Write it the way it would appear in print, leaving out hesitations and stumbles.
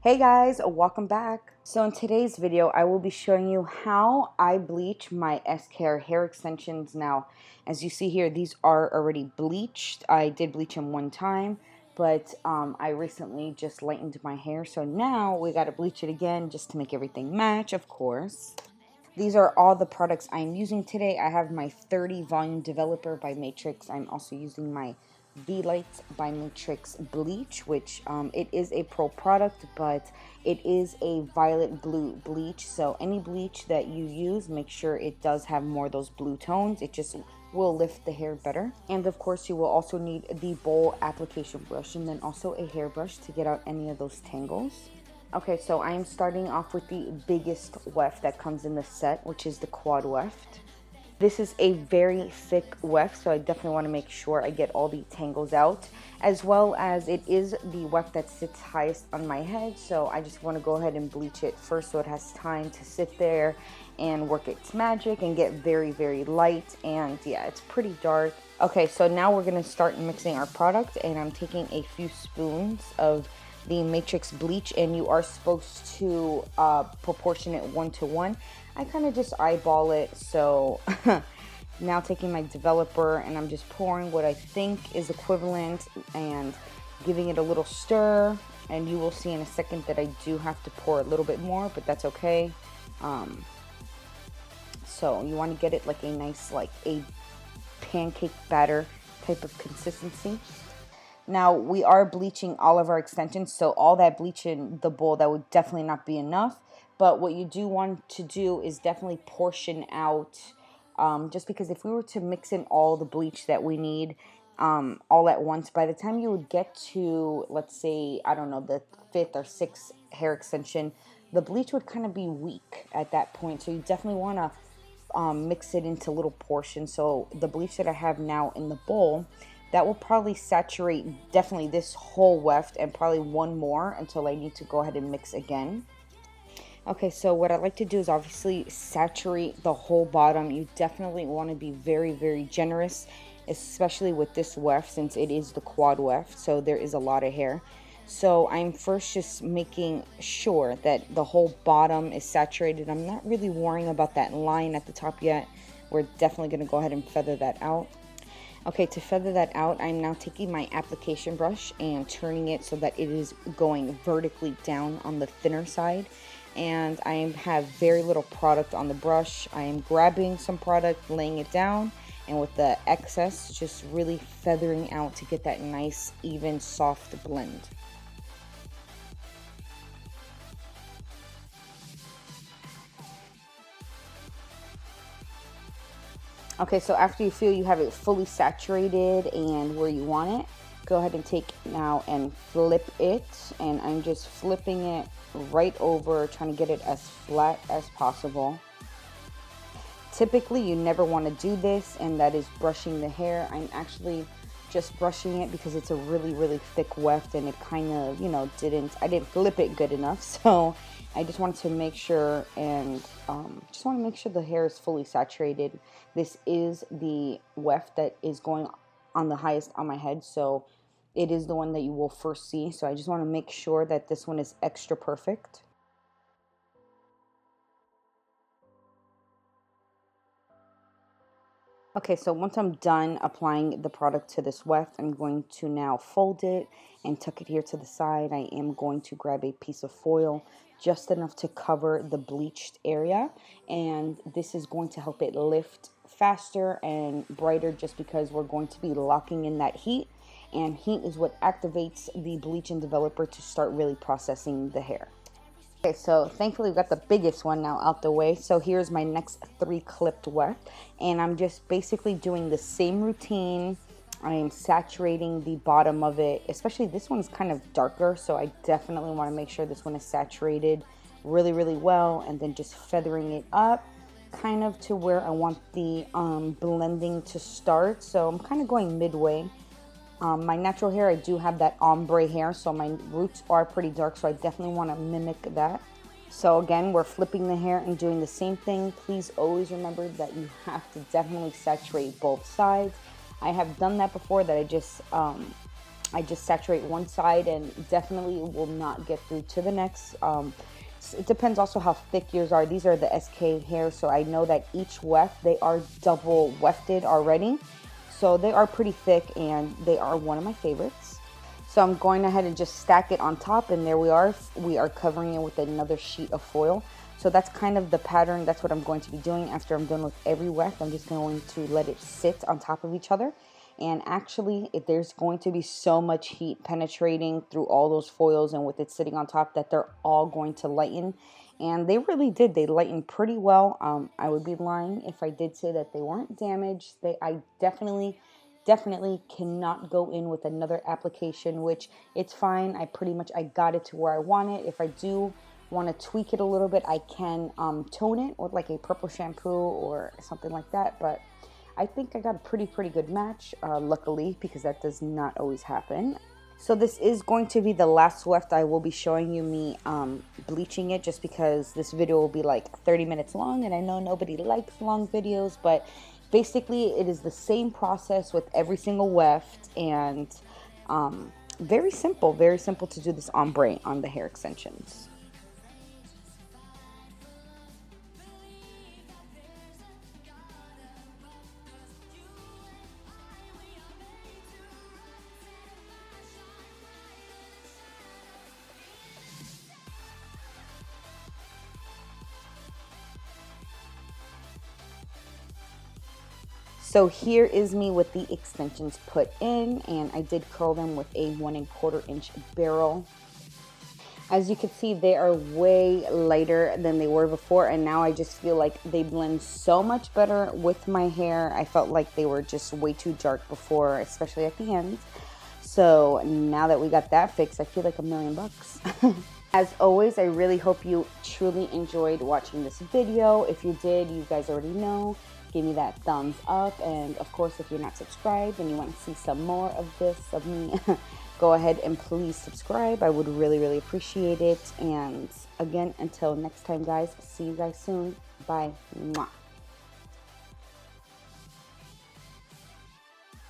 Hey guys, welcome back. So in today's video, I will be showing you how I bleach my SKR hair extensions. Now, as you see here, these are already bleached. I did bleach them one time, but I recently just lightened my hair. So now we got to bleach it again just to make everything match, of course. These are all the products I'm using today. I have my 30 volume developer by Matrix. I'm also using my V-Light by Matrix bleach, which it is a pro product, but it is a violet blue bleach. So any bleach that you use, make sure it does have more of those blue tones. It just will lift the hair better. And of course, you will also need the bowl application brush and then also a hairbrush to get out any of those tangles. Okay, so I am starting off with the biggest weft that comes in the set, which is the quad weft. This is a very thick weft, so I definitely want to make sure I get all the tangles out, as well as it is the weft that sits highest on my head, so I just want to go ahead and bleach it first so it has time to sit there and work its magic and get very, very light. And yeah, it's pretty dark. Okay, so now we're going to start mixing our product, and I'm taking a few spoons of the Matrix bleach, and you are supposed to proportion it 1-to-1. I kind of just eyeball it. So now taking my developer, and I'm just pouring what I think is equivalent and giving it a little stir, and you will see in a second that I do have to pour a little bit more, but that's okay. So you want to get it like a nice, like a pancake batter type of consistency. Now, we are bleaching all of our extensions, so all that bleach in the bowl, that would definitely not be enough. But what you do want to do is definitely portion out, just because if we were to mix in all the bleach that we need all at once, by the time you would get to, let's say, I don't know, the 5th or 6th hair extension, the bleach would kind of be weak at that point. So you definitely want to mix it into little portions. So the bleach that I have now in the bowl, that will probably saturate definitely this whole weft and probably one more until I need to go ahead and mix again. Okay, so what I like to do is obviously saturate the whole bottom. You definitely want to be very, very generous, especially with this weft since it is the quad weft, so there is a lot of hair. So I'm first just making sure that the whole bottom is saturated. I'm not really worrying about that line at the top yet. We're definitely going to go ahead and feather that out. Okay, to feather that out, I'm now taking my application brush and turning it so that it is going vertically down on the thinner side. And I have very little product on the brush. I am grabbing some product, laying it down, and with the excess, just really feathering out to get that nice, even, soft blend. Okay, so after you feel you have it fully saturated and where you want it, go ahead and take now and flip it. And I'm just flipping it right over, trying to get it as flat as possible. Typically, you never want to do this, and that is brushing the hair. I'm actually just brushing it because it's a really, really thick weft, and it kind of, you know, I didn't flip it good enough. So I just wanted to make sure, and just want to make sure the hair is fully saturated. This is the weft that is going on the highest on my head, so it is the one that you will first see. So I just want to make sure that this one is extra perfect. Okay, so once I'm done applying the product to this weft, I'm going to now fold it and tuck it here to the side. I am going to grab a piece of foil, just enough to cover the bleached area. And this is going to help it lift faster and brighter just because we're going to be locking in that heat. And heat is what activates the bleach and developer to start really processing the hair. Okay, so thankfully we got the biggest one now out the way. So here's my next 3 clipped weft, and I'm just basically doing the same routine. I am saturating the bottom of it, especially this one's kind of darker, so I definitely want to make sure this one is saturated really, really well, and then just feathering it up kind of to where I want the blending to start. So I'm kind of going midway. My natural hair, I do have that ombre hair, so my roots are pretty dark, so I definitely want to mimic that. So again, we're flipping the hair and doing the same thing. Please always remember that you have to definitely saturate both sides. I have done that before, that I just I just saturate one side and definitely will not get through to the next. It depends also how thick yours are. These are the SK hair, so I know that each weft, they are double wefted already. So they are pretty thick and they are one of my favorites. So I'm going ahead and just stack it on top, and there we are. We are covering it with another sheet of foil. So that's kind of the pattern. That's what I'm going to be doing after I'm done with every weft. I'm just going to let it sit on top of each other. And actually, there's going to be so much heat penetrating through all those foils and with it sitting on top that they're all going to lighten. And they really did. They lightened pretty well. I would be lying if I did say that they weren't damaged. I definitely cannot go in with another application, which it's fine. I got it to where I want it. If I do want to tweak it a little bit, I can tone it with like a purple shampoo or something like that. But I think I got a pretty good match, luckily, because that does not always happen. So this is going to be the last weft. I will be showing you me bleaching it, just because this video will be like 30 minutes long, and I know nobody likes long videos, but basically it is the same process with every single weft, and very simple to do this ombre on the hair extensions. So here is me with the extensions put in, and I did curl them with a 1 1/4 inch barrel. As you can see, they are way lighter than they were before, and now I just feel like they blend so much better with my hair. I felt like they were just way too dark before, especially at the end. So now that we got that fixed, I feel like $1,000,000. As always, I really hope you truly enjoyed watching this video. If you did, you guys already know, give me that thumbs up. And of course, if you're not subscribed and you want to see some more of this, of me, go ahead and please subscribe. I would really appreciate it. And again, until next time, guys, see you guys soon. Bye. Mwah.